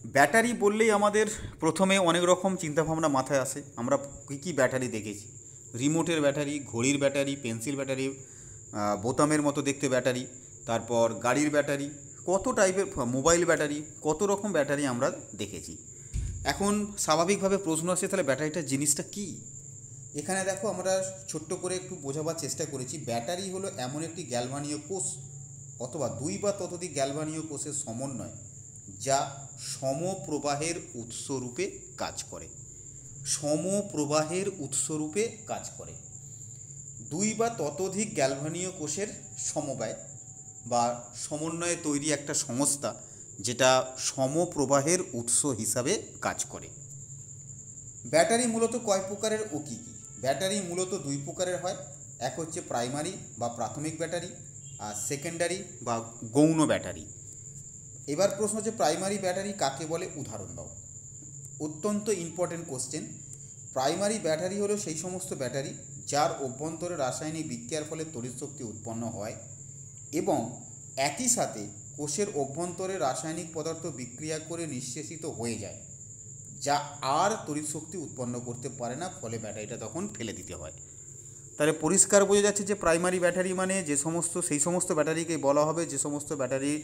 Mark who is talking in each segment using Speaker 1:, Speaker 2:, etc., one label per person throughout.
Speaker 1: Battery বললেই আমাদের প্রথমে অনেক রকম চিন্তাভাবনা মাথায় আসে। আমরা কী কী ব্যাটারি দেখেছি, রিমোটের ব্যাটারি, ঘড়ির ব্যাটারি, পেন্সিল ব্যাটারি, বোতামের মতো দেখতে ব্যাটারি, তারপর গাড়ির ব্যাটারি, কত টাইপের মোবাইল ব্যাটারি, কত রকম ব্যাটারি আমরা দেখেছি। এখন স্বাভাবিকভাবে প্রশ্ন আসছে, তাহলে ব্যাটারিটার জিনিসটা কী? এখানে দেখো, আমরা ছোট্ট করে একটু বোঝাবার চেষ্টা করেছি। ব্যাটারি হলো এমন একটি গ্যালভানীয় কোষ অথবা দুই বা ততোধিক গ্যালভানীয় কোষের সমন্বয়, যা সমপ্রবাহের উৎসরূপে কাজ করে। সমপ্রবাহের উৎসরূপে কাজ করে। দুই বা ততোধিক গ্যালভানীয় কোষের সমবায় বা সমন্বয়ে তৈরি একটা সংস্থা, যেটা সমপ্রবাহের উৎস হিসাবে কাজ করে। ব্যাটারি মূলত কয় প্রকারের ও কী কী? ব্যাটারি মূলত দুই প্রকারের হয়। এক হচ্ছে প্রাইমারি বা প্রাথমিক ব্যাটারি, আর সেকেন্ডারি বা গৌণ ব্যাটারি। এবার প্রশ্ন হচ্ছে, প্রাইমারি ব্যাটারি কাকে বলে, উদাহরণ দাও। অত্যন্ত ইম্পর্টেন্ট কোশ্চেন। প্রাইমারি ব্যাটারি হলো সেই সমস্ত ব্যাটারি যার অভ্যন্তরে রাসায়নিক বিক্রিয়ার ফলে তড়িৎ শক্তি উৎপন্ন হয় এবং একই সাথে কোষের অভ্যন্তরে রাসায়নিক পদার্থ বিক্রিয়া করে নিঃশেষিত হয়ে যায়, যা আর তড়িৎ শক্তি উৎপন্ন করতে পারে না, ফলে ব্যাটারিটা তখন ফেলে দিতে হয়। তাহলে পরিষ্কার বোঝা যাচ্ছে যে প্রাইমারি ব্যাটারি মানে সেই সমস্ত ব্যাটারিকে বলা হবে যে সমস্ত ব্যাটারির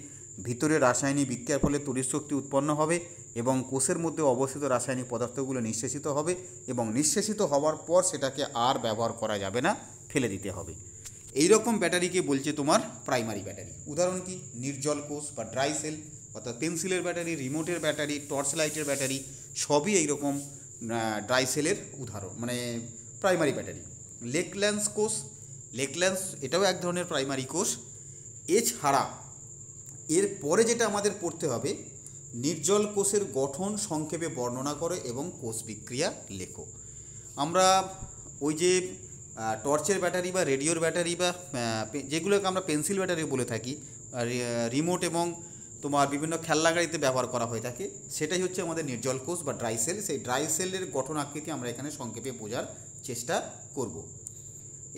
Speaker 1: ভিতরে রাসায়নিক বিক্রিয়ার ফলে তড়িৎ শক্তি উৎপন্ন হবে এবং কোষের মধ্যে অবস্থিত রাসায়নিক পদার্থগুলো নিঃশেষিত হবে এবং নিঃশেষিত হওয়ার পর সেটাকে আর ব্যবহার করা যাবে না, ফেলে দিতে হবে। এই রকম ব্যাটারিকে বলছে তোমার প্রাইমারি ব্যাটারি। উদাহরণ কি? নির্জল কোষ বা ড্রাই সেল, অর্থাৎ পেন্সিলের ব্যাটারি, রিমোটের ব্যাটারি, টর্চ লাইটের ব্যাটারি, সবই এইরকম ড্রাই সেলের উদাহরণ, মানে প্রাইমারি ব্যাটারি। লেকল্যান্স কোষ, লেকল্যান্স এটাও এক ধরনের প্রাইমারি কোষ। এছাড়া এর পরে যেটা আমাদের পড়তে হবে, নির্জল কোষের গঠন সংক্ষেপে বর্ণনা করে এবং কোষ বিক্রিয়া লেখো। আমরা ওই যে টর্চের ব্যাটারি বা রেডিওর ব্যাটারি বা যেগুলোকে আমরা পেন্সিল ব্যাটারি বলে থাকি, রিমোট এবং তোমার বিভিন্ন খেলনা গাড়িতে ব্যবহার করা হয়ে থাকে, সেটাই হচ্ছে আমাদের নির্জল কোষ বা ড্রাই সেল। সেই ড্রাই সেলের গঠন আকৃতি আমরা এখানে সংক্ষেপে বোঝার চেষ্টা করব।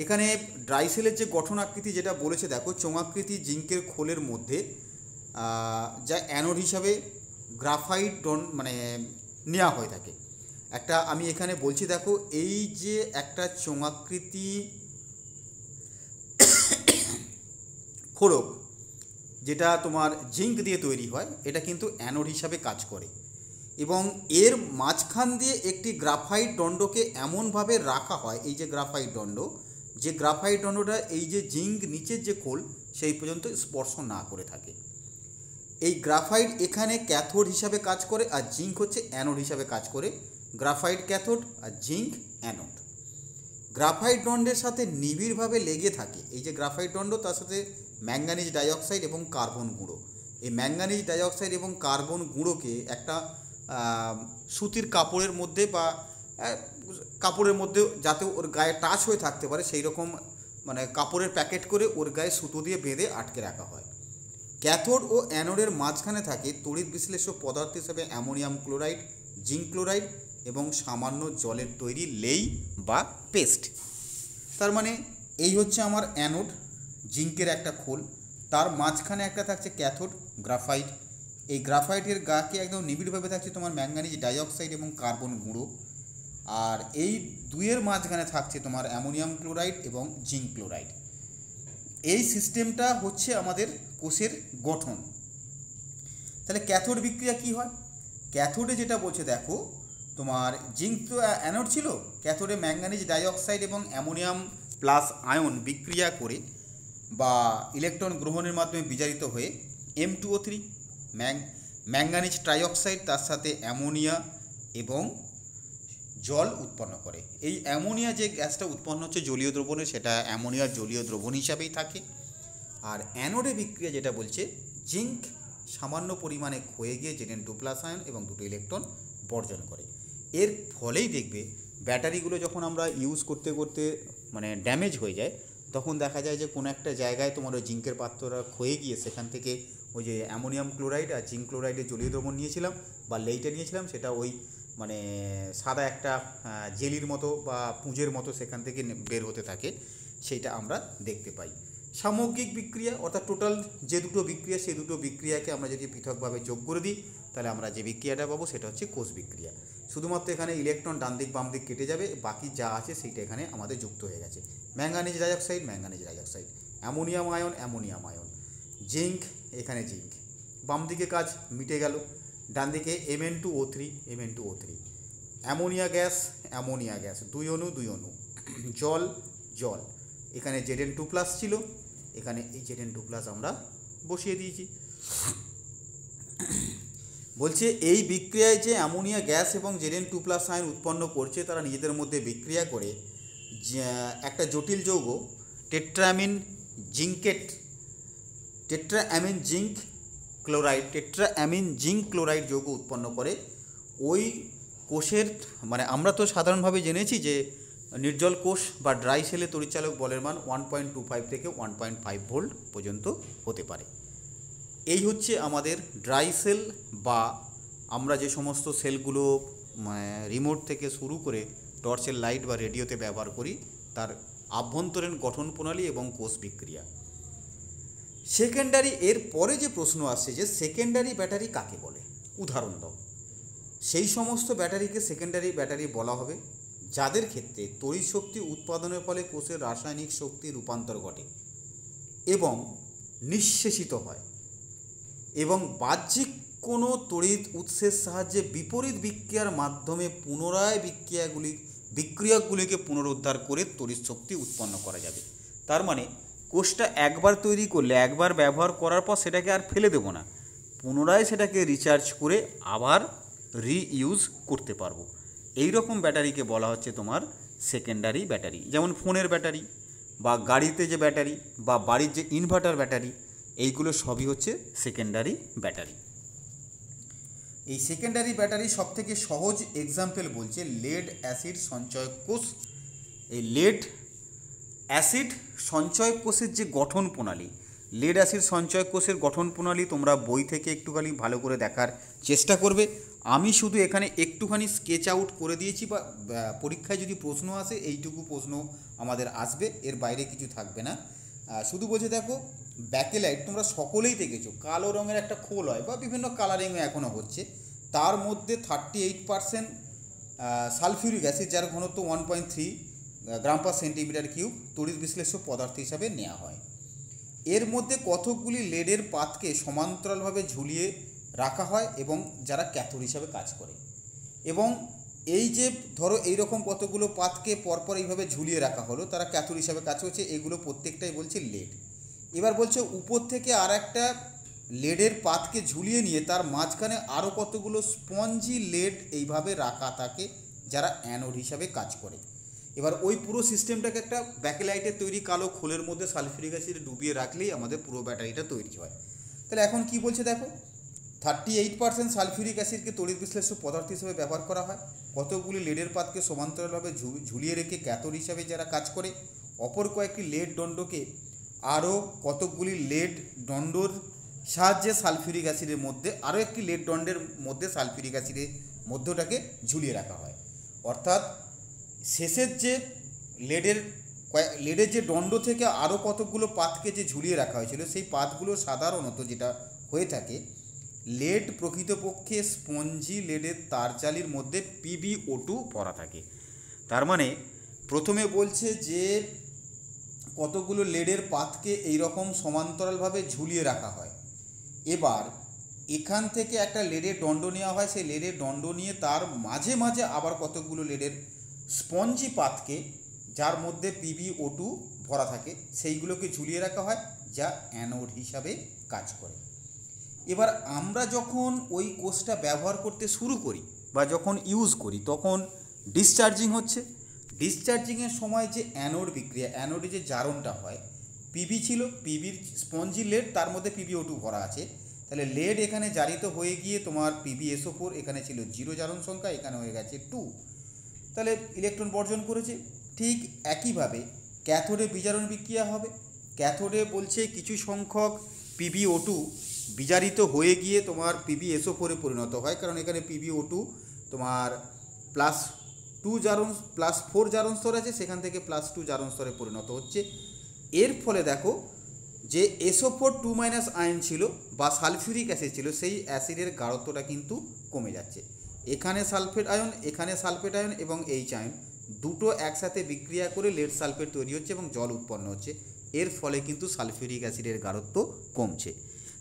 Speaker 1: এখানে ড্রাই সেলের যে গঠন আকৃতি যেটা বলেছে, দেখো, চোঙাকৃতি জিঙ্কের খোলের মধ্যে যা অ্যানোড হিসাবে গ্রাফাইট মানে নেওয়া হয়ে থাকে। একটা আমি এখানে বলছি, দেখো, এই যে একটা চোঙাকৃতি খোলক যেটা তোমার জিঙ্ক দিয়ে তৈরি হয়, এটা কিন্তু অ্যানোড হিসাবে কাজ করে এবং এর মাঝখান দিয়ে একটি গ্রাফাইট দণ্ডকে এমনভাবে রাখা হয়, এই যে গ্রাফাইট দণ্ড, যে গ্রাফাইট দণ্ডটা এই যে জিঙ্ক নিচের যে খোল সেই পর্যন্ত স্পর্শ না করে থাকে। এই গ্রাফাইট এখানে ক্যাথোড হিসাবে কাজ করে আর জিঙ্ক হচ্ছে অ্যানোড হিসাবে কাজ করে। গ্রাফাইট ক্যাথোড আর জিঙ্ক অ্যানোড। গ্রাফাইট দণ্ডের সাথে নিবিড়ভাবে লেগে থাকে এই যে গ্রাফাইট দণ্ড, তার সাথে ম্যাঙ্গানিজ ডাইঅক্সাইড এবং কার্বন গুঁড়ো। এই ম্যাঙ্গানিজ ডাইঅক্সাইড এবং কার্বন গুঁড়োকে একটা সুতির কাপড়ের মধ্যে বা কাপড়ের মধ্যে যাতে ওর গায়ে টাচ হয়ে থাকতে পারে সেই রকম মানে কাপড়ের প্যাকেট করে ওর গায়ে সুতো দিয়ে বেঁধে আটকে রাখা হয়। ক্যাথোড ও অ্যানোডের মাঝখানে থাকে তড়িৎ বিশ্লেষ্য পদার্থ হিসেবে অ্যামোনিয়াম ক্লোরাইড, জিঙ্ক ক্লোরাইড এবং সামান্য জলের তৈরি লেই বা পেস্ট। তার মানে এই হচ্ছে আমার অ্যানোড, জিঙ্কের একটা খোল, তার মাঝখানে একটা থাকছে ক্যাথোড, গ্রাফাইট। এই গ্রাফাইটের গাকে একদম নিবিড়ভাবে থাকছে তোমার ম্যাঙ্গানিজ ডাইঅক্সাইড এবং কার্বন গুঁড়ো, আর এই দুইয়ের মাঝখানে থাকছে তোমার অ্যামোনিয়াম ক্লোরাইড এবং জিঙ্ক ক্লোরাইড। এই সিস্টেমটা হচ্ছে আমাদের কোষের গঠন। তাহলে ক্যাথোড বিক্রিয়া কি হয়? ক্যাথোডে যেটা বলছে, দেখো, তোমার জিঙ্ক তো অ্যানোড ছিল, ক্যাথোডে ম্যাঙ্গানিজ ডাইঅক্সাইড এবং অ্যামোনিয়াম প্লাস আয়ন বিক্রিয়া করে বা ইলেকট্রন গ্রহণের মাধ্যমে বিজারিত হয়ে M2O3 ম্যাঙ্গানিজ ট্রাইঅক্সাইড তার সাথে অ্যামোনিয়া এবং জল উৎপন্ন করে। এই অ্যামোনিয়া যে গ্যাসটা উৎপন্ন হচ্ছে জলীয় দ্রবণে, সেটা অ্যামোনিয়ার জলীয় দ্রবণ হিসাবেই থাকে। আর অ্যানোডে বিক্রিয়া যেটা বলছে, জিঙ্ক সামান্য পরিমাণে ক্ষয়ে গিয়ে Zn2+ আয়ন এবং দুটো ইলেকট্রন বর্জন করে। এর ফলেই দেখবে ব্যাটারিগুলো যখন আমরা ইউজ করতে করতে মানে ড্যামেজ হয়ে যায়, তখন দেখা যায় যে কোনো একটা জায়গায় তোমার ওই জিঙ্কের পাত্রটা ক্ষয়ে গিয়ে সেখান থেকে ওই যে অ্যামোনিয়াম ক্লোরাইড আর জিঙ্ক ক্লোরাইডের জলীয় দ্রবণ নিয়েছিলাম বা লেইটা নিয়েছিলাম, সেটা ওই মানে সাদা একটা জেলির মতো বা পুঁজের মতো সেখান থেকে বের হতে থাকে, সেইটা আমরা দেখতে পাই। সামগ্রিক বিক্রিয়া অর্থাৎ টোটাল যে দুটো বিক্রিয়া সেই দুটো বিক্রিয়াকে আমরা যদি পৃথকভাবে যোগ করে দিই তাহলে আমরা যে বিক্রিয়াটা পাবো সেটা হচ্ছে কোষ বিক্রিয়া। শুধুমাত্র এখানে ইলেকট্রন ডান দিক বাম দিক কেটে যাবে, বাকি যা আছে সেইটা এখানে আমাদের যুক্ত হয়ে গেছে। Manganese dioxide, manganese dioxide, ammonium ion, ammonium ion, zinc, এখানে জিঙ্ক। বাম দিকে কাজ মিটে গেল, ডান দিকে Mn2O3, Mn2O3, ammonia gas, ammonia gas, দুই অণু দুই অণু, জল জল, এখানে Zn2+ ছিল, এখানে এই Zn2+ আমরা বসিয়ে দিয়েছি। বলছে এই বিক্রিয়ায় যে অ্যামোনিয়া গ্যাস এবং Zn2+ আয়ন উৎপন্ন করছে তারা নিজেদের মধ্যে বিক্রিয়া করে একটা জটিল যৌগ টেট্রাঅ্যামিন জিঙ্ক ক্লোরাইড যৌগ উৎপন্ন করে। ওই কোষের মানে আমরা তো সাধারণভাবে জেনেছি যে নির্জল কোষ বা ড্রাই সেলে তড়িৎচালক বলের মান 1.25 থেকে 1.5 ভোল্ট পর্যন্ত হতে পারে। এই হচ্ছে আমাদের ড্রাই সেল, বা আমরা যে সমস্ত সেলগুলো রিমোট থেকে শুরু করে টর্চের লাইট বা রেডিওতে ব্যবহার করি তার আভ্যন্তরীণ গঠন প্রণালী এবং কোষ বিক্রিয়া। সেকেন্ডারি, এর পরে যে প্রশ্ন আসছে যে সেকেন্ডারি ব্যাটারি কাকে বলে, উদাহরণ দাও। সেই সমস্ত ব্যাটারিকে সেকেন্ডারি ব্যাটারি বলা হবে যাদের ক্ষেত্রে তড়িৎ শক্তি উৎপাদনের ফলে কোষের রাসায়নিক শক্তি রূপান্তর ঘটে এবং নিঃশেষিত হয়, এবং বাহ্যিক কোনো তড়িৎ উৎসের সাহায্যে বিপরীত বিক্রিয়ার মাধ্যমে পুনরায় বিক্রিয়কগুলিকে পুনরুদ্ধার করে তড়িৎ শক্তি উৎপন্ন করা যাবে। তার মানে কোষটা একবার তৈরি করলে, একবার ব্যবহার করার পর সেটাকে আর ফেলে দেবো না, পুনরায় সেটাকে রিচার্জ করে আবার রিইউজ করতে পারবো। এই রকম ব্যাটারিকে বলা হচ্ছে তোমার সেকেন্ডারি ব্যাটারি। যেমন ফোনের ব্যাটারি বা গাড়িতে যে ব্যাটারি বা বাড়ির যে ইনভার্টার ব্যাটারি, এইগুলো সবই হচ্ছে সেকেন্ডারি ব্যাটারি। এই সেকেন্ডারি ব্যাটারি সবথেকে সহজ এক্সাম্পল বলছে লেড অ্যাসিড সঞ্চয়ক কোষ। এই লেড অ্যাসিড সঞ্চয়ক কোষের যে গঠন প্রণালী, লেড অ্যাসিড সঞ্চয়ক কোষের গঠন প্রণালী তোমরা বই থেকে একটুখানি ভালো করে দেখার চেষ্টা করবে। আমি শুধু এখানে একটুখানি স্কেচ আউট করে দিয়েছি, বা পরীক্ষায় যদি প্রশ্ন আসে এইটুকু প্রশ্ন আমাদের আসবে, এর বাইরে কিছু থাকবে না। শুধু বলছে দেখো ব্যাকেলাইট তোমরা সকলেই দেখেছো, কালো রঙের একটা খোল হয় বা বিভিন্ন কালারিংয়ে এখনও হচ্ছে, তার মধ্যে 38% সালফিউরিক অ্যাসিড যার ঘনত্ব 1.3 গ্রাম পার সেন্টিমিটার কিউব তড়িৎ বিশ্লেষ্য পদার্থ হিসাবে নেওয়া হয়। এর মধ্যে কতকগুলি লেডের পাতকে সমান্তরালভাবে ঝুলিয়ে রাখা হয় এবং যারা ক্যাথোড হিসাবে কাজ করে। এবং এই যে ধরো এইরকম কতগুলো পাতকে পরপর এইভাবে ঝুলিয়ে রাখা হলো, তারা ক্যাথোড হিসাবে কাজ করছে, এগুলো প্রত্যেকটাই বলছে লেড। এবার বলছে উপর থেকে আর একটা লেডের পাতকে ঝুলিয়ে নিয়ে তার মাঝখানে আরও কতগুলো স্পঞ্জি লেড এইভাবে রাখা থাকে যারা অ্যানোড হিসাবে কাজ করে। এবার ওই পুরো সিস্টেমটাকে একটা ব্যাকেলাইটের তৈরি কালো খোলের মধ্যে সালফিউরিক অ্যাসিডে ডুবিয়ে রাখলেই আমাদের পুরো ব্যাটারিটা তৈরি হয়। তাহলে এখন কি বলছে দেখো, 38% সালফিউরিক অ্যাসিডকে তড়িৎ বিশ্লেষ্য পদার্থ হিসেবে ব্যবহার করা হয়, কতগুলি লেডের পাতকে সমান্তরালভাবে ঝুলিয়ে রেখে ক্যাথোড হিসাবে যারা কাজ করে, অপর কয়েকটি লেড দণ্ডকে আরও কতকগুলি লেড দণ্ডর সাহায্যে সালফিউরিক অ্যাসিডের মধ্যে আরও একটি লেড দণ্ডের মধ্যে সালফিউরিক অ্যাসিডের মধ্যটাকে ঝুলিয়ে রাখা হয়। অর্থাৎ শেষের যে লেডের যে দণ্ড থেকে আরও কতকগুলো পাতকে যে ঝুলিয়ে রাখা হয়েছিল, সেই পাতগুলো সাধারণত যেটা হয়ে থাকে, লেড প্রকৃতপক্ষে স্পঞ্জি লেডের তারজালির মধ্যে PbO2 ভরা থাকে। তার মানে প্রথমে বলছে যে কতগুলো লেডের পাতকে এইরকম সমান্তরালভাবে ঝুলিয়ে রাখা হয়, এবার এখান থেকে একটা লেডের দণ্ড নেওয়া হয়, সেই লেডের দণ্ড নিয়ে তার মাঝে মাঝে আবার কতকগুলো লেডের স্পঞ্জি পাতকে যার মধ্যে PbO2 ভরা থাকে সেইগুলোকে ঝুলিয়ে রাখা হয়, যা অ্যানোড হিসাবে কাজ করে। এবার আমরা যখন ওই কোষটা ব্যবহার করতে শুরু করি বা যখন ইউজ করি তখন ডিসচার্জিং হচ্ছে। ডিসচার্জিংয়ের সময় যে অ্যানোড বিক্রিয়া, অ্যানোডে যে জারণটা হয়, পিবি ছিল, পিবির স্পঞ্জি লেড, তার মধ্যে PbO2 ভরা আছে, তাহলে লেড এখানে জারিত হয়ে গিয়ে তোমার PbSO4, এখানে ছিল 0 জারণ সংখ্যা, এখানে হয়ে গেছে 2, তাহলে ইলেকট্রন বর্জন করেছে। ঠিক একইভাবে ক্যাথোডে বিজারণ বিক্রিয়া হবে। ক্যাথোডে বলছে কিছু সংখ্যক PbO2 বিজারিত হয়ে গিয়ে তোমার PbSO4 পরিণত হয়, কারণ এখানে PbO2 তোমার +4 জারণ স্তর আছে, সেখান থেকে +2 জারণ স্তরে পরিণত হচ্ছে। এর ফলে দেখো যে SO4 আয়ন ছিল বা সালফিউরিক অ্যাসিড ছিল, সেই অ্যাসিডের গাঢ়ত্বটা কিন্তু কমে যাচ্ছে। এখানে সালফেট আয়ন, এখানে সালফেট আয়ন এবং এইচ আয়ন দুটো একসাথে বিক্রিয়া করে লেড সালফেট তৈরি হচ্ছে এবং জল উৎপন্ন হচ্ছে। এর ফলে কিন্তু সালফিউরিক অ্যাসিডের গাঢ়ত্ব কমছে।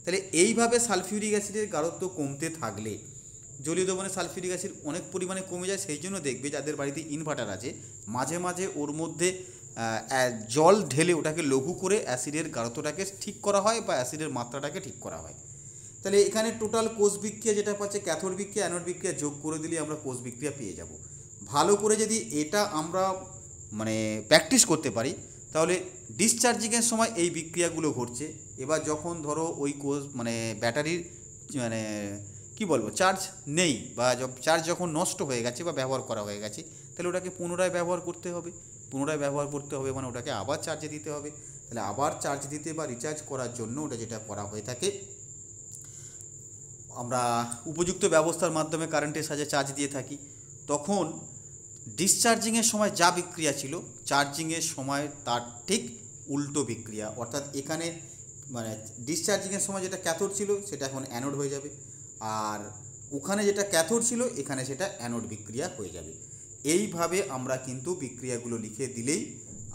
Speaker 1: তাহলে এইভাবে সালফিউরিক অ্যাসিডের গাঢ়ত্ব কমতে থাকলে জলীয় দ্রবণে সালফিউরিক অ্যাসিড অনেক পরিমাণে কমে যায়। সেই জন্য দেখবে যাদের বাড়িতে ইনভার্টার আছে, মাঝে মাঝে ওর মধ্যে জল ঢেলে ওটাকে লঘু করে অ্যাসিডের গাঢ়ত্বটাকে ঠিক করা হয় বা অ্যাসিডের মাত্রাটাকে ঠিক করা হয়। তাহলে এখানে টোটাল কোষ বিক্রিয়া যেটা পাচ্ছে, ক্যাথোড বিক্রিয়া অ্যানোড বিক্রিয়া যোগ করে দিলে আমরা কোষ বিক্রিয়া পেয়ে যাব। ভালো করে যদি এটা আমরা মানে প্র্যাকটিস করতে পারি, তাহলে ডিসচার্জিংয়ের সময় এই বিক্রিয়াগুলো ঘটছে। এবার যখন ধরো ওই কোষ মানে ব্যাটারির মানে কি বলবো চার্জ নেই বা চার্জ যখন নষ্ট হয়ে গেছে বা ব্যবহার করা হয়ে গেছে, তাহলে ওটাকে পুনরায় ব্যবহার করতে হবে। পুনরায় ব্যবহার করতে হবে মানে ওটাকে আবার চার্জে দিতে হবে। তাহলে আবার চার্জ দিতে বা রিচার্জ করার জন্য ওটা যেটা করা হয়ে থাকে, আমরা উপযুক্ত ব্যবস্থার মাধ্যমে কারেন্টের সাহায্যে চার্জ দিয়ে থাকি। তখন ডিসচার্জিংয়ের সময় যা বিক্রিয়া ছিল, চার্জিংয়ের সময় তার ঠিক উল্টো বিক্রিয়া, অর্থাৎ এখানে মানে ডিসচার্জিংয়ের সময় যেটা ক্যাথোড ছিল সেটা এখন অ্যানোড হয়ে যাবে, আর ওখানে যেটা ক্যাথোড ছিল এখানে সেটা অ্যানোড বিক্রিয়া হয়ে যাবে। এইভাবে আমরা কিন্তু বিক্রিয়াগুলো লিখে দিলেই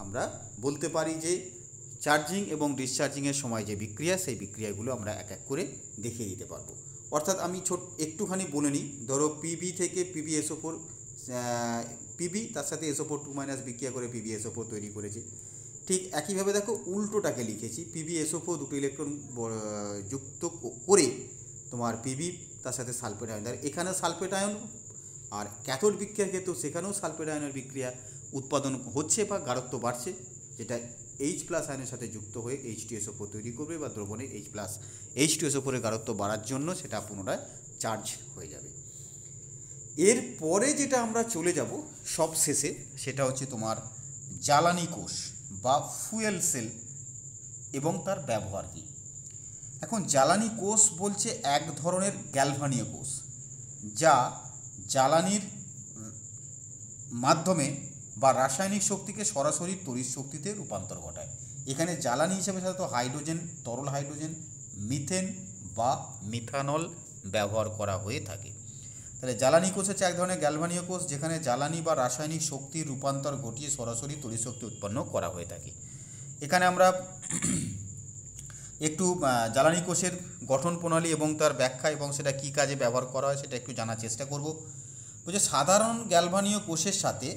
Speaker 1: আমরা বলতে পারি যে চার্জিং এবং ডিসচার্জিংয়ের সময় যে বিক্রিয়া, সেই বিক্রিয়াগুলো আমরা এক এক করে দেখিয়ে দিতে পারবো। অর্থাৎ আমি একটুখানি বলে নিই, ধরো পিবি থেকে PbSO4, পিবি তার সাথে SO4 বিক্রিয়া করে PbSO4 তৈরি করেছে। ঠিক একইভাবে দেখো উল্টোটাকে লিখেছি, PbSO4 দুটো ইলেকট্রন যুক্ত করে তোমার পিবি তার সাথে সালফেট আয়ন, এখানে সালফেট আয়ন, আর ক্যাথোড বিক্রিয়ার ক্ষেত্রেও সেখানেও সালফেট আয়নের বিক্রিয়া উৎপাদন হচ্ছে বা গাঢ়ত্ব বাড়ছে, যেটা H+ আয়নের সাথে যুক্ত হয়ে H2SO4 তৈরি করবে বা দ্রবণে H2SO4 এর গাঢ়ত্ব বাড়ার জন্য সেটা পুনরায় চার্জ হয়ে যাবে। এরপরে যেটা আমরা চলে যাব সব শেষে, সেটা হচ্ছে তোমার জ্বালানি কোষ বা ফুয়েল সেল এবং তার ব্যবহার কী। এখন জ্বালানি কোষ বলছে এক ধরনের গ্যালভানীয় কোষ, যা জ্বালানির মাধ্যমে বা রাসায়নিক শক্তিকে সরাসরি তড়িৎ শক্তিতে রূপান্তর ঘটায়। এখানে জ্বালানি হিসেবে সাধারণত হাইড্রোজেন, তরল হাইড্রোজেন, মিথেন বা মিথানল ব্যবহার করা হয়ে থাকে। তাহলে জ্বালানি কোষ হচ্ছে এক ধরনের গ্যালভানীয় কোষ, যেখানে জ্বালানি বা রাসায়নিক শক্তির রূপান্তর ঘটিয়ে সরাসরি তড়িৎ শক্তি উৎপন্ন করা হয়ে থাকে। এখানে আমরা একটু জ্বালানি কোষের গঠন প্রণালী এবং তার ব্যাখ্যা এবং সেটা কী কাজে ব্যবহার করা হয় সেটা একটু জানার চেষ্টা করব। বলছে সাধারণ গ্যালভানীয় কোষের সাথে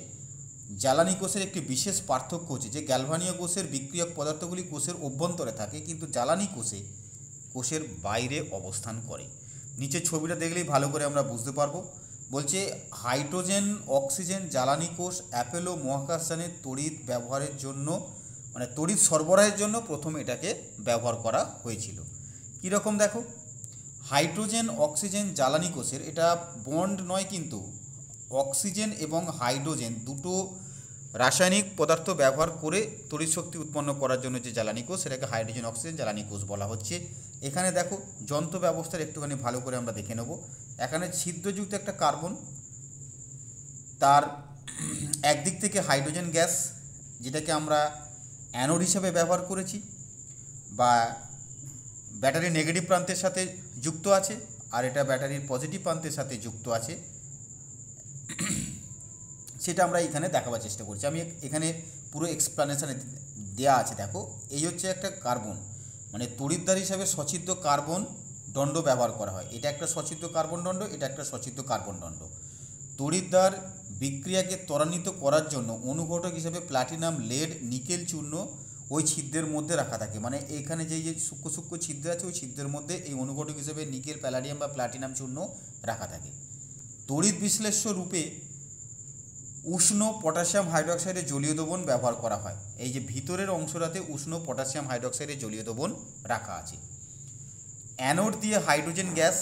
Speaker 1: জ্বালানি কোষের একটি বিশেষ পার্থক্য হচ্ছে যে গ্যালভানীয় কোষের বিক্রিয়ক পদার্থগুলি কোষের অভ্যন্তরে থাকে, কিন্তু জ্বালানি কোষের বাইরে অবস্থান করে। নিচে ছবিটা দেখলেই ভালো করে আমরা বুঝতে পারবো। বলছে হাইড্রোজেন, অক্সিজেন জ্বালানি কোষ অ্যাপোলো মহাকাশযানের তড়িৎ ব্যবহারের জন্য মানে তড়িৎ সরবরাহের জন্য প্রথম এটাকে ব্যবহার করা হয়েছিল। কীরকম দেখো, হাইড্রোজেন অক্সিজেন জ্বালানি কোষের এটা বন্ড নয়, কিন্তু অক্সিজেন এবং হাইড্রোজেন দুটো রাসায়নিক পদার্থ ব্যবহার করে তড়িৎ শক্তি উৎপন্ন করার জন্য যে জ্বালানি কোষ, সেটাকে হাইড্রোজেন অক্সিজেন জ্বালানি কোষ বলা হচ্ছে। এখানে দেখো যন্ত্র ব্যবস্থার একটুখানি ভালো করে আমরা দেখে নেব। এখানে ছিদ্রযুক্ত একটা কার্বন, তার একদিক থেকে হাইড্রোজেন গ্যাস, যেটাকে আমরা অ্যানোড হিসাবে ব্যবহার করেছি বা ব্যাটারির নেগেটিভ প্রান্তের সাথে যুক্ত আছে, আর এটা ব্যাটারির পজিটিভ প্রান্তের সাথে যুক্ত আছে, সেটা আমরা এখানে দেখাবার চেষ্টা করছি। আমি এখানে পুরো এক্সপ্লানেশানে দেওয়া আছে। দেখো এই হচ্ছে একটা কার্বন, মানে তড়িৎদ্বার হিসাবে সচিত্র কার্বন দণ্ড ব্যবহার করা হয়। এটা একটা সচিত্র কার্বন দণ্ড, এটা একটা সচিত্র কার্বন দণ্ড। তড়িৎদ্বার বিক্রিয়াকে ত্বরান্বিত করার জন্য অনুঘটক হিসেবে প্লাটিনাম, লেড, নিকেল চূর্ণ ওই ছিদ্রের মধ্যে রাখা থাকে। মানে এখানে যে সূক্ষ্ম সূক্ষ্ম ছিদ্র আছে ওই ছিদ্রের মধ্যে এই অনুঘটক হিসেবে নিকেল, প্যালাডিয়াম বা প্লাটিনাম চূর্ণ রাখা থাকে। তড়িৎ বিশ্লেষ্য রূপে উষ্ণ পটাশিয়াম হাইড্রোক্সাইডের জলীয় দ্রবণ ব্যবহার করা হয়। এই যে ভিতরের অংশটাতে উষ্ণ পটাশিয়াম হাইড্রোক্সাইডের জলীয় দ্রবণ রাখা আছে। অ্যানোড দিয়ে হাইড্রোজেন গ্যাস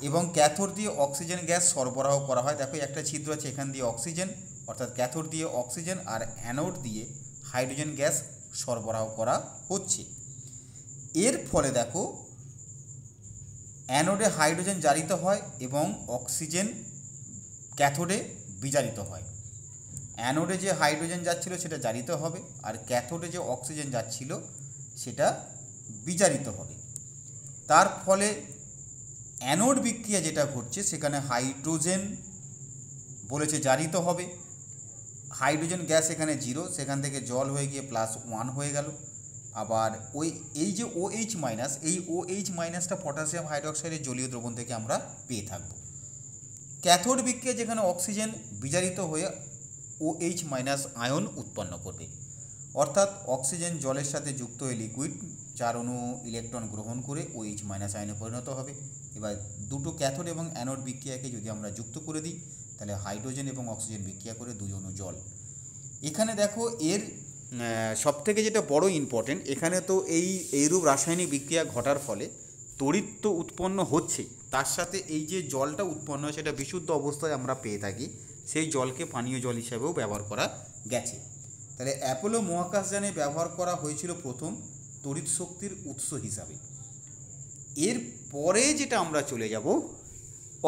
Speaker 1: এবং ক্যাথোড দিয়ে অক্সিজেন গ্যাস সরবরাহ করা হয়। দেখো একটা ছিদ্র আছে, এখান দিয়ে অক্সিজেন, অর্থাৎ ক্যাথোড দিয়ে অক্সিজেন আর অ্যানোড দিয়ে হাইড্রোজেন গ্যাস সরবরাহ করা হচ্ছে। এর ফলে দেখো অ্যানোডে হাইড্রোজেন জারিত হয় এবং অক্সিজেন ক্যাথোডে বিজারিত হয়। অ্যানোডে যে হাইড্রোজেন যাচ্ছিল সেটা জারিত হবে, আর ক্যাথোডে যে অক্সিজেন যাচ্ছিল সেটা বিজারিত হবে। তার ফলে অ্যানোড বিক্রিয়া যেটা ঘটছে সেখানে হাইড্রোজেন বলেছে জারিত হবে। হাইড্রোজেন গ্যাস এখানে 0, সেখান থেকে জল হয়ে গিয়ে +1 হয়ে গেল। আবার এই যে OH মাইনাস, এই OH মাইনাসটা পটাশিয়াম হাইড্রোক্সাইডের জলীয় দ্রবণ থেকে আমরা পেয়ে থাকব। ক্যাথোড বিক্রিয়া যেখানে অক্সিজেন বিজারিত হয়ে OH মাইনাস আয়ন উৎপন্ন করবে, অর্থাৎ অক্সিজেন জলের সাথে যুক্ত হয়ে লিকুইড 4 অণু ইলেকট্রন গ্রহণ করে OH মাইনাস আয়নে পরিণত হবে। এবার দুটো ক্যাথোড এবং অ্যানোড বিক্রিয়াকে যদি আমরা যুক্ত করে দিই তাহলে হাইড্রোজেন এবং অক্সিজেন বিক্রিয়া করে 2 অণু জল। এখানে দেখো এর সবথেকে যেটা বড় ইম্পর্টেন্ট, এখানে তো এইরূপ রাসায়নিক বিক্রিয়া ঘটার ফলে তড়িৎ তো উৎপন্ন হচ্ছে, তার সাথে এই যে জলটা উৎপন্ন হয় সেটা বিশুদ্ধ অবস্থায় আমরা পেয়ে থাকি, সেই জলকে পানীয় জল হিসাবেও ব্যবহার করা গেছে। তাহলে অ্যাপোলো মহাকাশযানে ব্যবহার করা হয়েছিল প্রথম তড়িৎ শক্তির উৎস হিসাবে। এর পরে যেটা আমরা চলে যাব,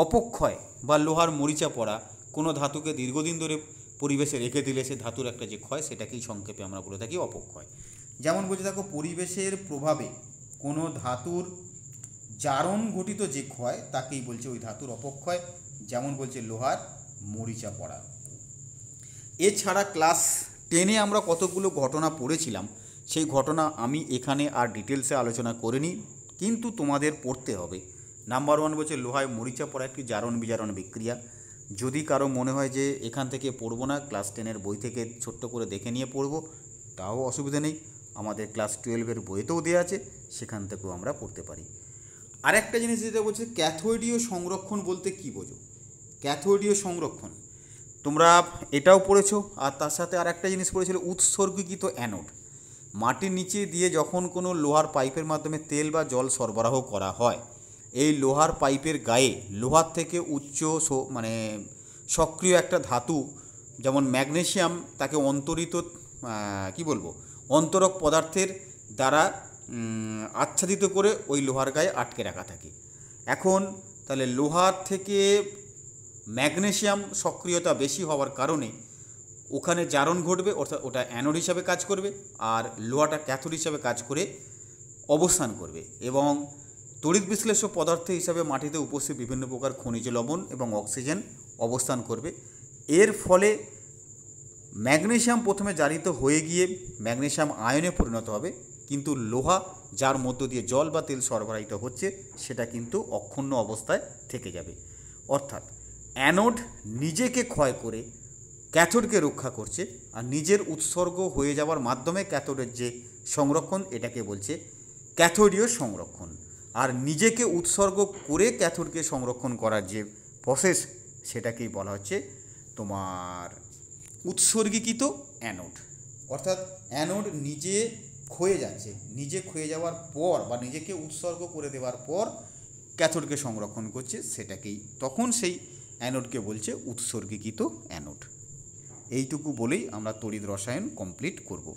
Speaker 1: অপক্ষয় বা লোহার মরিচা পড়া, কোনো ধাতুকে দীর্ঘদিন ধরে পরিবেশে রেখে দিলে সে ধাতুর একটা যে ক্ষয়, সেটাকেই সংক্ষেপে আমরা বলে থাকি অপক্ষয়। যেমন বলছে দেখো, পরিবেশের প্রভাবে কোনো ধাতুর জারণ ঘটিত যে ক্ষয় তাকেই বলছে ওই ধাতুর অপক্ষয়, যেমন বলছে লোহার মরিচা পড়া। এছাড়া ক্লাস 10-এ আমরা কতগুলো ঘটনা পড়েছিলাম, সেই ঘটনা আমি এখানে আর ডিটেলসে আলোচনা করিনি, কিন্তু তোমাদের পড়তে হবে। নাম্বার 1 বলছে লোহায় মরিচা পড়া একটি জারণ বিজারণ বিক্রিয়া। যদি কারো মনে হয় যে এখান থেকে পড়বো না, ক্লাস 10-এর বই থেকে ছোট্ট করে দেখে নিয়ে পড়বো, তাও অসুবিধা নেই, আমাদের ক্লাস 12-এর বইতেও দেওয়া আছে, সেখান থেকেও আমরা পড়তে পারি। আরেকটা জিনিস যেটা বলছে, ক্যাথোডীয় সংরক্ষণ বলতে কী বোঝো? ক্যাথোডীয় সংরক্ষণ তোমরা এটাও পড়েছো, আর তার সাথে আর একটা জিনিস পড়েছিল উৎসর্গীকৃত অ্যানোড। মাটির নিচে দিয়ে যখন কোনো লোহার পাইপের মাধ্যমে তেল বা জল সরবরাহ করা হয়, এই লোহার পাইপের গায়ে লোহার থেকে উচ্চ সক্রিয় একটা ধাতু যেমন ম্যাগনেসিয়াম, তাকে অন্তরিত অন্তরক পদার্থের দ্বারা আচ্ছাদিত করে ওই লোহার গায়ে আটকে রাখা থাকে। এখন তাহলে লোহার থেকে ম্যাগনেসিয়াম সক্রিয়তা বেশি হওয়ার কারণে ওখানে জারণ ঘটবে, অর্থাৎ ওটা অ্যানোড হিসাবে কাজ করবে, আর লোহাটা ক্যাথোড হিসাবে কাজ করে অবস্থান করবে, এবং তড়িৎ বিশ্লেষ্য পদার্থ হিসাবে মাটিতে উপস্থিত বিভিন্ন প্রকার খনিজ লবণ এবং অক্সিজেন অবস্থান করবে। এর ফলে ম্যাগনেসিয়াম প্রথমে জারিত হয়ে গিয়ে ম্যাগনেসিয়াম আয়নে পরিণত হবে, কিন্তু লোহা যার মধ্য দিয়ে জল বা তেল সরবরাহিত হচ্ছে সেটা কিন্তু অক্ষুণ্ণ অবস্থায় থেকে যাবে। অর্থাৎ অ্যানোড নিজেকে ক্ষয় করে ক্যাথোডকে রক্ষা করছে, আর নিজের উৎসর্গ হয়ে যাওয়ার মাধ্যমে ক্যাথোডের যে সংরক্ষণ, এটাকে বলছে ক্যাথোডীয় সংরক্ষণ। আর নিজেকে উৎসর্গ করে ক্যাথোডকে সংরক্ষণ করার যে প্রসেস, সেটাকেই বলা হচ্ছে তোমার উৎসর্গীকৃত অ্যানোড। অর্থাৎ অ্যানোড নিজে ক্ষয়ে যাচ্ছে, নিজে ক্ষয়ে যাওয়ার পর বা নিজেকে উৎসর্গ করে দেওয়ার পর ক্যাথোডকে সংরক্ষণ করছে, সেটাকেই তখন সেই অ্যানোডকে বলছে উৎসর্গীকৃত অ্যানোড। এইটুকু বলেই আমরা তড়িৎ রসায়ন কমপ্লিট করব।